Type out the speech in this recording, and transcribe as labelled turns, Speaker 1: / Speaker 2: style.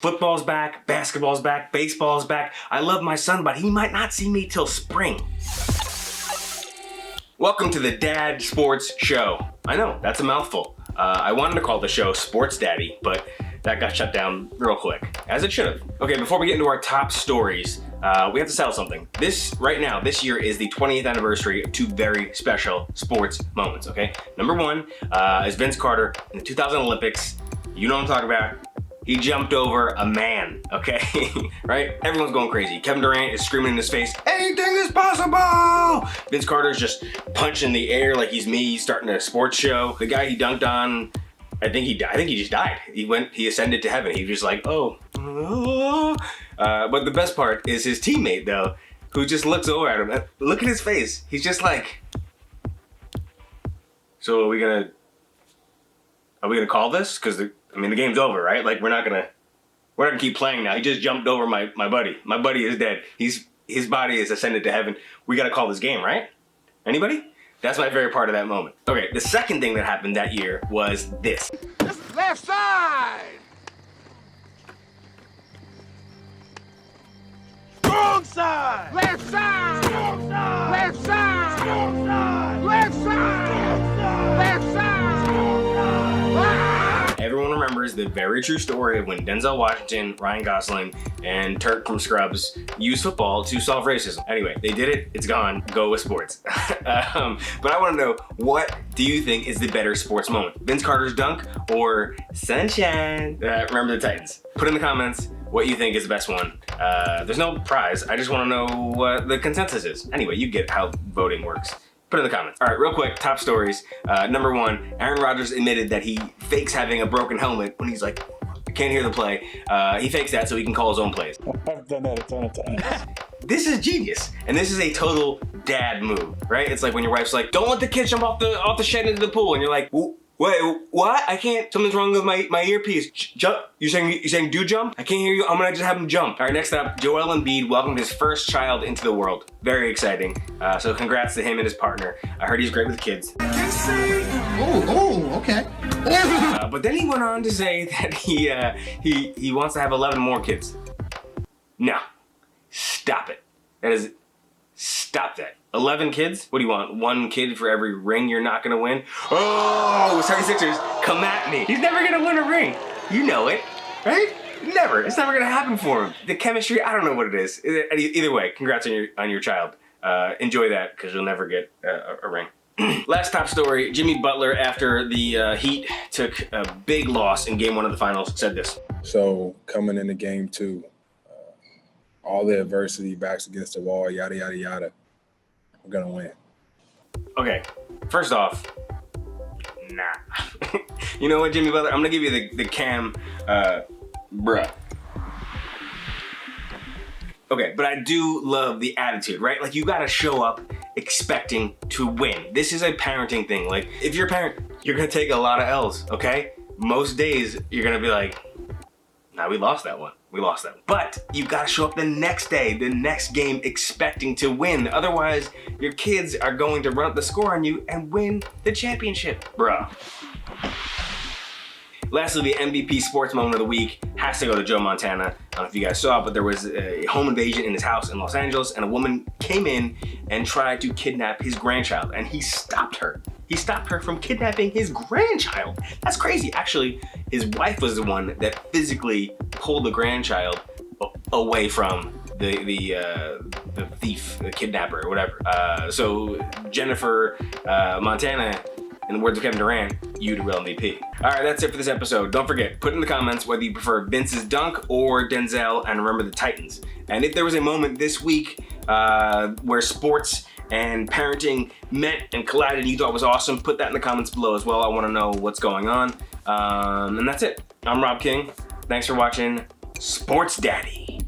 Speaker 1: Football's back, basketball's back, baseball's back. I love my son, but he might not see me till spring. Welcome to the Dad Sports Show. I know, that's a mouthful. I wanted to call the show Sports Daddy, but that got shut down real quick, as it should have. Okay, before we get into our top stories, we have to settle something. This year is the 20th anniversary of two very special sports moments, okay? Number one is Vince Carter in the 2000 Olympics. You know what I'm talking about. He jumped over a man, okay? Right? Everyone's going crazy. Kevin Durant is screaming in his face, anything is possible! Vince Carter's just punching the air like he's me, starting a sports show. The guy he dunked on, I think he just died. He ascended to heaven. He was just like, oh. But the best part is his teammate, though, who just looks over at him. Look at his face. He's just like, so are we gonna call this? Because the game's over, right? Like, we're not gonna keep playing now. He just jumped over my buddy. My buddy is dead. His body is ascended to heaven. We gotta call this game, right? Anybody? That's my favorite part of that moment. Okay, the second thing that happened that year was this.
Speaker 2: Left side! Strong side! Left side! Strong side! Left side! Strong side! Left side! Strong side! Left side! Strong side!
Speaker 1: Everyone remembers the very true story of when Denzel Washington, Ryan Gosling, and Turk from Scrubs used football to solve racism. Anyway, they did it. It's gone. Go with sports. But I want to know, what do you think is the better sports moment? Vince Carter's dunk or Sunshine? Remember the Titans. Put in the comments what you think is the best one. There's no prize. I just want to know what the consensus is. Anyway, you get how voting works. Put it in the comments. All right, real quick, top stories. Number one, Aaron Rodgers admitted that he fakes having a broken helmet when he's like, I can't hear the play. He fakes that so he can call his own plays.
Speaker 3: I've done that a ton of times.
Speaker 1: This is genius, and this is a total dad move, right? It's like when your wife's like, don't let the kid jump off the shed into the pool, and you're like, wait, what? I can't. Something's wrong with my earpiece. Jump. You saying do jump? I can't hear you. I'm gonna just have him jump. All right, next up, Joel Embiid welcomed his first child into the world. Very exciting. So congrats to him and his partner. I heard he's great with kids.
Speaker 2: Okay.
Speaker 1: But then he went on to say that he wants to have 11 more kids. No, stop it. Stop that. 11 kids? What do you want? One kid for every ring you're not gonna win? Oh, 76ers, come at me. He's never gonna win a ring. You know it, right? Never. It's never gonna happen for him. The chemistry, I don't know what it is. Either way, congrats on your child. Enjoy that, because you'll never get a ring. Last top story, Jimmy Butler, after the Heat took a big loss in game 1 of the finals, said this.
Speaker 4: So coming into game 2, all the adversity, backs against the wall, yada, yada, yada. We're gonna win.
Speaker 1: Okay, first off, nah. You know what, Jimmy Butler? I'm gonna give you the cam, bruh. Okay, but I do love the attitude, right? Like, you gotta show up expecting to win. This is a parenting thing. Like, if you're a parent, you're gonna take a lot of L's, okay? Most days, you're gonna be like, nah, we lost that one. But you gotta show up the next day, the next game, expecting to win. Otherwise, your kids are going to run up the score on you and win the championship, bruh. Lastly, the MVP sports moment of the week has to go to Joe Montana. I don't know if you guys saw, but there was a home invasion in his house in Los Angeles, and a woman came in and tried to kidnap his grandchild, and he stopped her. He stopped her from kidnapping his grandchild. That's crazy. Actually, his wife was the one that physically pulled the grandchild away from the thief, the kidnapper, or whatever. So Jennifer Montana, in the words of Kevin Durant, you the real MVP. All right, that's it for this episode. Don't forget, put in the comments whether you prefer Vince's dunk or Denzel, and remember the Titans. And if there was a moment this week where sports and parenting met and collided and you thought was awesome, put that in the comments below as well. I want to know what's going on. And that's it. I'm Rob King. Thanks for watching Sports Daddy.